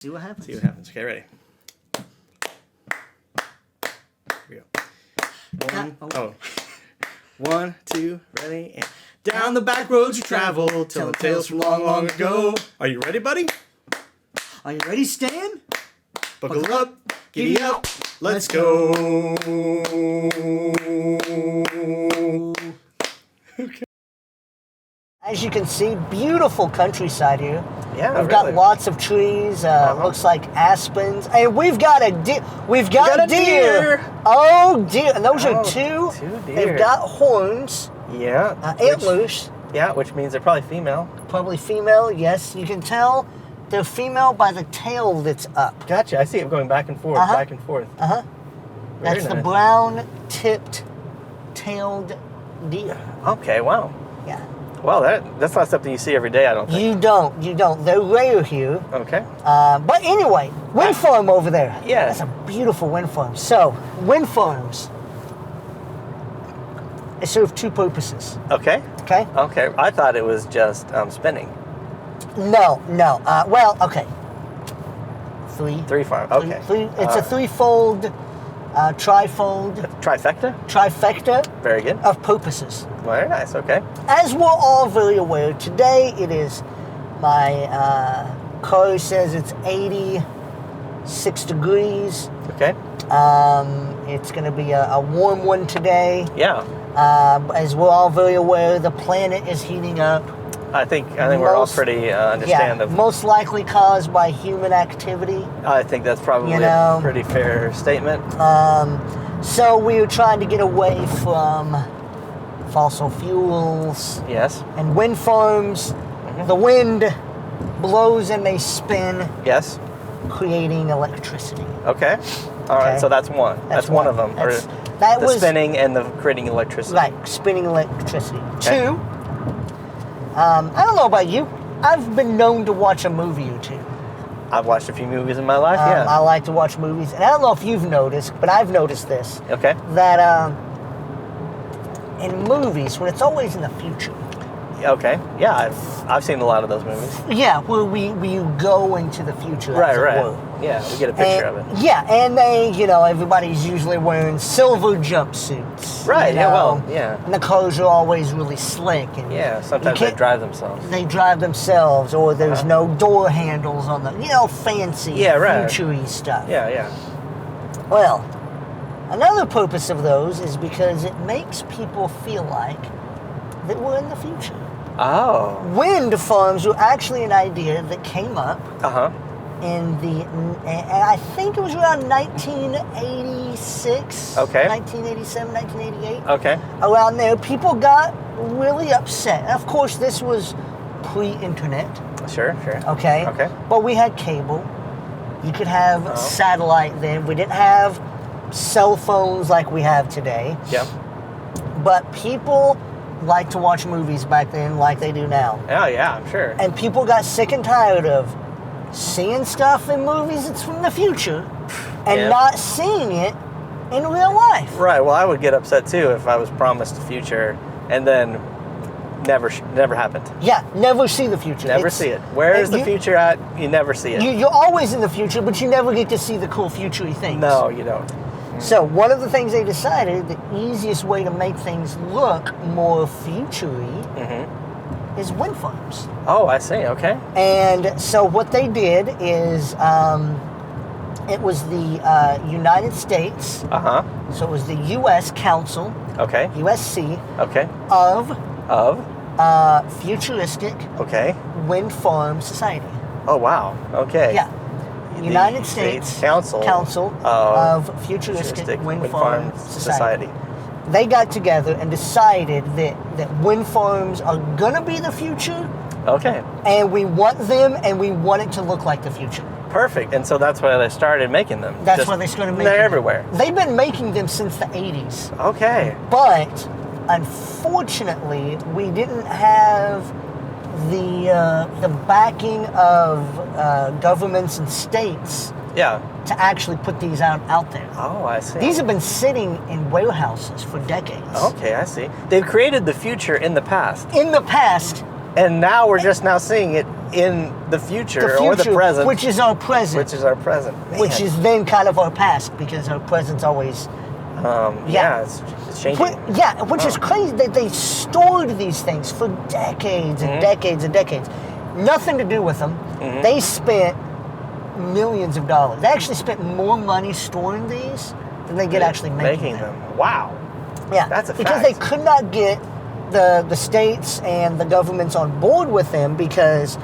See what happens. See what happens. Okay, ready. Here we go. 1, 2, ready, and down the back roads you travel, telling tales from long, long ago. Are you ready, buddy? Are you ready, Stan? Buckle up, giddy up, let's go. Okay. As you can see, beautiful countryside here. Yeah, we've got lots of trees. Looks like aspens, and we've got a deer. We've got a deer. Oh dear! And those are two. Two deer. They've got horns. Yeah. Antlers. Yeah, which means they're probably female. Probably female. Yes, you can tell they're female by the tail that's up. Gotcha. I see it going back and forth, back and forth. That's the brown-tipped, tailed deer. Okay. Wow. Yeah. Well, that's not something you see every day, I don't think. You don't. They're rare here. Okay. But anyway, wind farm over there. Yeah. That's a beautiful wind farm. So, wind farms, they serve two purposes. Okay. Okay? Okay. I thought it was just spinning. No. Well, okay. Three farm. Okay. It's a threefold, trifold. Trifecta? Very good. Of purposes. Very nice. Okay. As we're all very aware, today it is, my car says it's 86 degrees. Okay. It's going to be a warm one today. Yeah. As we're all very aware, the planet is heating up. I think we're all pretty understand of. Most likely caused by human activity. I think that's probably a pretty fair statement. So we are trying to get away from fossil fuels. Yes. And wind farms. The wind blows and they spin. Yes. Creating electricity. Okay. All right. So that's one. That's one of them. The spinning and the creating electricity. Right. Spinning electricity. Okay. Two. I don't know about you. I've been known to watch a movie or two. I've watched a few movies in my life, yeah. I like to watch movies. And I don't know if you've noticed, but I've noticed this. Okay. That in movies, when it's always in the future. Okay. Yeah, I've seen a lot of those movies. Yeah, where we go into the future. Right. Yeah, we get a picture of it. Yeah, and they, everybody's usually wearing silver jumpsuits. Right, yeah. And the cars are always really slick. And yeah, sometimes they drive themselves. They drive themselves, or there's no door handles on them. Fancy, future-y stuff. Yeah. Well, another purpose of those is because it makes people feel like that we're in the future. Oh. Wind farms were actually an idea that came up in I think it was around 1986. Okay. 1987, 1988. Okay. Around there, people got really upset. And of course, this was pre-internet. Sure. Okay. But we had cable. You could have satellite then. We didn't have cell phones like we have today. Yeah. But people like to watch movies back then like they do now. Oh, yeah, I'm sure. And people got sick and tired of seeing stuff in movies that's from the future and not seeing it in real life. Right, well, I would get upset too if I was promised a future and then never happened. Yeah, never see the future. Never see it. Where is the future at? You never see it. You're always in the future, but you never get to see the cool future-y things. No, you don't. So one of the things they decided, the easiest way to make things look more future-y is wind farms. Oh, I see. Okay. And so what they did is it was the United States. So it was the U.S. Council. Okay. USC. Okay. Of futuristic. Okay. Wind Farm Society. Oh, wow. Okay. Yeah. United States Council of Futuristic Wind Farm Society. They got together and decided that wind farms are going to be the future. Okay. And we want them, and we want it to look like the future. Perfect. And so that's why they started making them. That's why they started making them. They're everywhere. They've been making them since the 80s. Okay. But, unfortunately, we didn't have the backing of governments and states to actually put these out there. Oh, I see. These have been sitting in warehouses for decades. Okay, I see. They've created the future in the past. In the past, And now we're just now seeing it in the future, or the present. Which is our present. Which is our present. Man. Which is then kind of our past, because our present's always... it's changing. Which is crazy that they stored these things for decades and decades and decades. Nothing to do with them. They spent millions of dollars. They actually spent more money storing these than they get actually making them. Wow. Yeah, that's a fact. because they could not get the states and the governments on board with them, because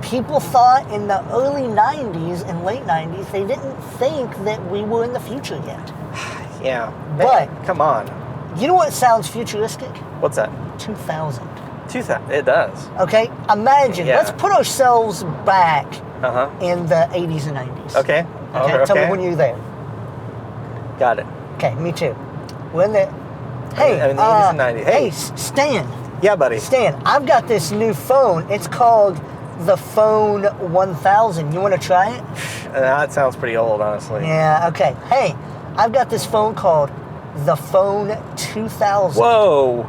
people thought in the early 90s and late 90s, they didn't think that we were in the future yet. Yeah. But come on. You know what sounds futuristic? What's that? 2000. 2000. It does. Okay. Imagine. Yeah. Let's put ourselves back in the 80s and 90s. Okay. Okay. Tell me when you're there. Got it. Okay. Me too. We're in the. Hey. In the 80s and 90s. Hey, Stan. Yeah, buddy. Stan, I've got this new phone. It's called the Phone 1000. You want to try it? That sounds pretty old, honestly. Yeah. Okay. Hey, I've got this phone called the Phone 2000. Whoa.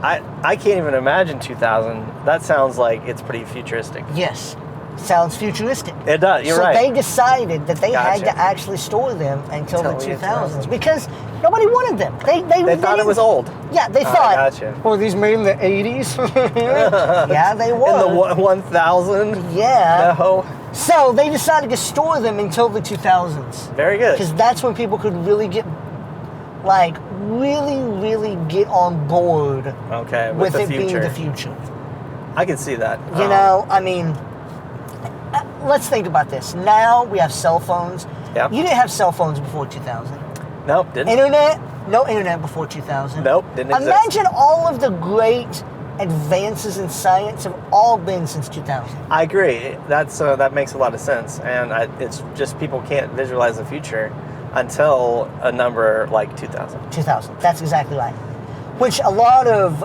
I can't even imagine 2000. That sounds like it's pretty futuristic. Yes. Sounds futuristic. It does. You're right. So they decided that they had to actually store them until the 2000s because nobody wanted them. They thought it was old. Yeah, they thought. Gotcha. Were these made in the 80s? Yeah, they were. In the 1000? Yeah. No. So they decided to store them until the 2000s. Very good. Because that's when people could really get, really get on board. Okay, with the it future. being the future. I can see that. You know, I mean, let's think about this. Now we have cell phones. Yeah. You didn't have cell phones before 2000. Nope, didn't. Internet? No internet before 2000. Nope, didn't exist. Imagine all of the great advances in science have all been since 2000. I agree. That makes a lot of sense, and it's just people can't visualize the future until a number like 2000. 2000. That's exactly right. Which a lot of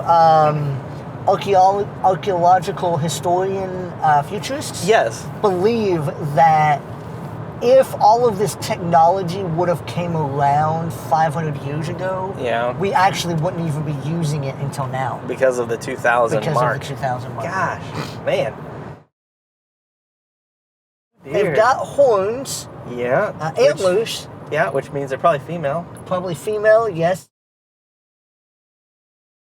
archaeological historian futurists believe that if all of this technology would have came around 500 years ago, we actually wouldn't even be using it until now. Because of the 2000 mark. Because of the 2000 mark. Gosh, man. They've got horns. Yeah. Antlers. Yeah, which means they're probably female. Probably female, yes.